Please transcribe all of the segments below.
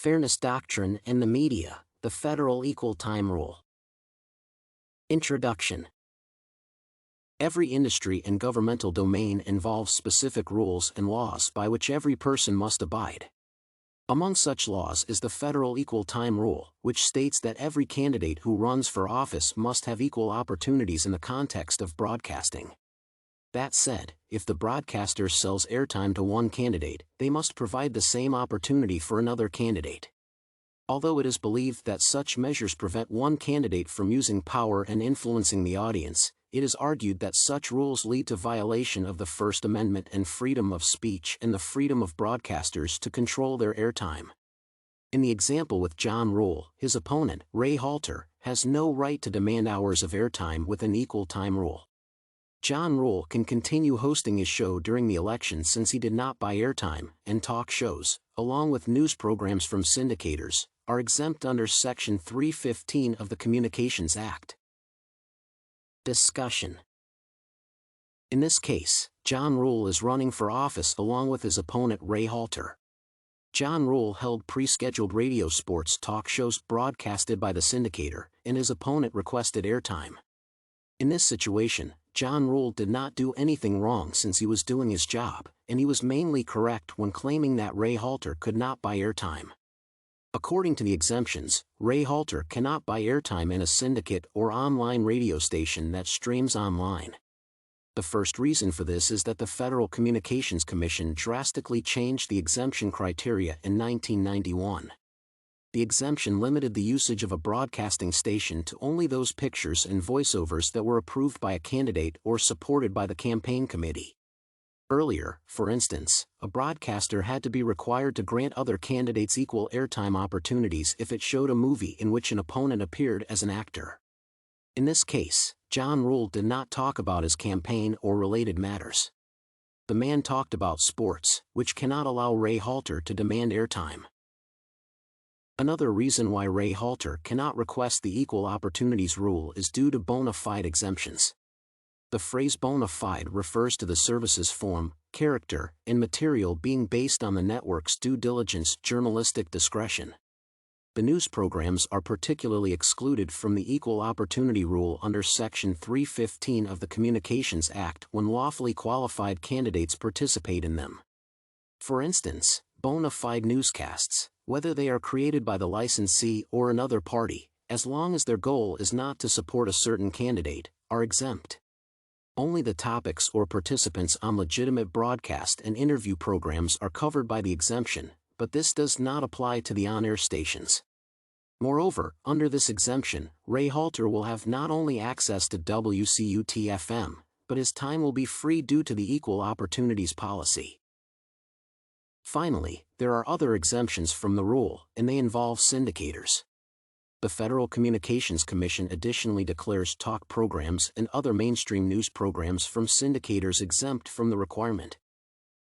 Fairness Doctrine and the Media, the Federal Equal Time Rule. Introduction. Every industry and governmental domain involves specific rules and laws by which every person must abide. Among such laws is the Federal Equal Time Rule, which states that every candidate who runs for office must have equal opportunities in the context of broadcasting. That said, if the broadcaster sells airtime to one candidate, they must provide the same opportunity for another candidate. Although it is believed that such measures prevent one candidate from using power and influencing the audience, it is argued that such rules lead to violation of the First Amendment and freedom of speech and the freedom of broadcasters to control their airtime. In the example with John Rule, his opponent, Ray Halter, has no right to demand hours of airtime with an equal time rule. John Rule can continue hosting his show during the election since he did not buy airtime, and talk shows, along with news programs from syndicators, are exempt under Section 315 of the Communications Act. Discussion. In this case, John Rule is running for office along with his opponent Ray Halter. John Rule held pre-scheduled radio sports talk shows broadcasted by the syndicator, and his opponent requested airtime. In this situation, John Rule did not do anything wrong since he was doing his job, and he was mainly correct when claiming that Ray Halter could not buy airtime. According to the exemptions, Ray Halter cannot buy airtime in a syndicate or online radio station that streams online. The first reason for this is that the Federal Communications Commission drastically changed the exemption criteria in 1991. The exemption limited the usage of a broadcasting station to only those pictures and voiceovers that were approved by a candidate or supported by the campaign committee. Earlier, for instance, a broadcaster had to be required to grant other candidates equal airtime opportunities if it showed a movie in which an opponent appeared as an actor. In this case, John Rule did not talk about his campaign or related matters. The man talked about sports, which cannot allow Ray Halter to demand airtime. Another reason why Ray Halter cannot request the Equal Opportunities Rule is due to bona fide exemptions. The phrase bona fide refers to the service's form, character, and material being based on the network's due diligence journalistic discretion. The news programs are particularly excluded from the Equal Opportunity Rule under Section 315 of the Communications Act when lawfully qualified candidates participate in them. For instance, bona fide newscasts, whether they are created by the licensee or another party, as long as their goal is not to support a certain candidate, are exempt. Only the topics or participants on legitimate broadcast and interview programs are covered by the exemption, but this does not apply to the on-air stations. Moreover, under this exemption, Ray Halter will have not only access to WCUT-FM, but his time will be free due to the Equal Opportunities Policy. Finally, there are other exemptions from the rule, and they involve syndicators. The Federal Communications Commission additionally declares talk programs and other mainstream news programs from syndicators exempt from the requirement.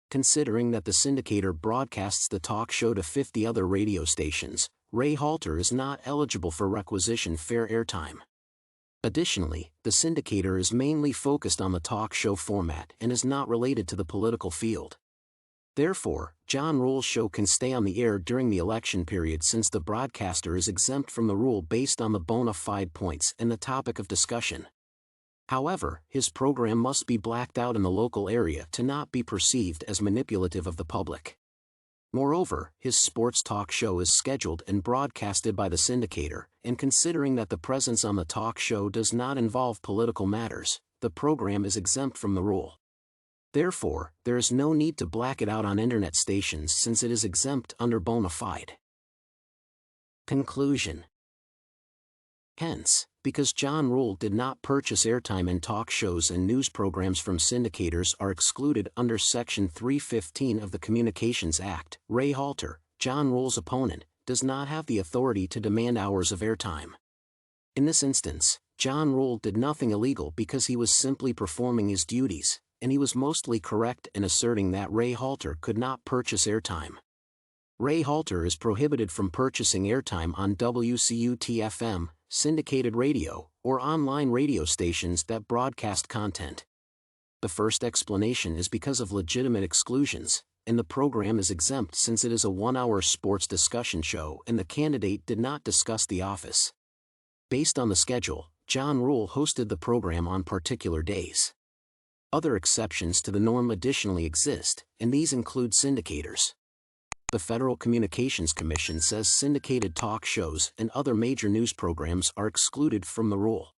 Considering that the syndicator broadcasts the talk show to 50 other radio stations, Ray Halter is not eligible for requisition fair airtime. Additionally, the syndicator is mainly focused on the talk show format and is not related to the political field. Therefore, John Rule's show can stay on the air during the election period since the broadcaster is exempt from the rule based on the bona fide points and the topic of discussion. However, his program must be blacked out in the local area to not be perceived as manipulative of the public. Moreover, his sports talk show is scheduled and broadcasted by the syndicator, and considering that the presence on the talk show does not involve political matters, the program is exempt from the rule. Therefore, there is no need to black it out on internet stations since it is exempt under bona fide. Conclusion. Hence, because John Rule did not purchase airtime in talk shows and news programs from syndicators are excluded under Section 315 of the Communications Act, Ray Halter, John Rule's opponent, does not have the authority to demand hours of airtime. In this instance, John Rule did nothing illegal because he was simply performing his duties, and he was mostly correct in asserting that Ray Halter could not purchase airtime. Ray Halter is prohibited from purchasing airtime on WCUT-FM, syndicated radio, or online radio stations that broadcast content. The first explanation is because of legitimate exclusions, and the program is exempt since it is a 1-hour sports discussion show and the candidate did not discuss the office. Based on the schedule, John Rule hosted the program on particular days. Other exceptions to the norm additionally exist, and these include syndicators. The Federal Communications Commission says syndicated talk shows and other major news programs are excluded from the rule.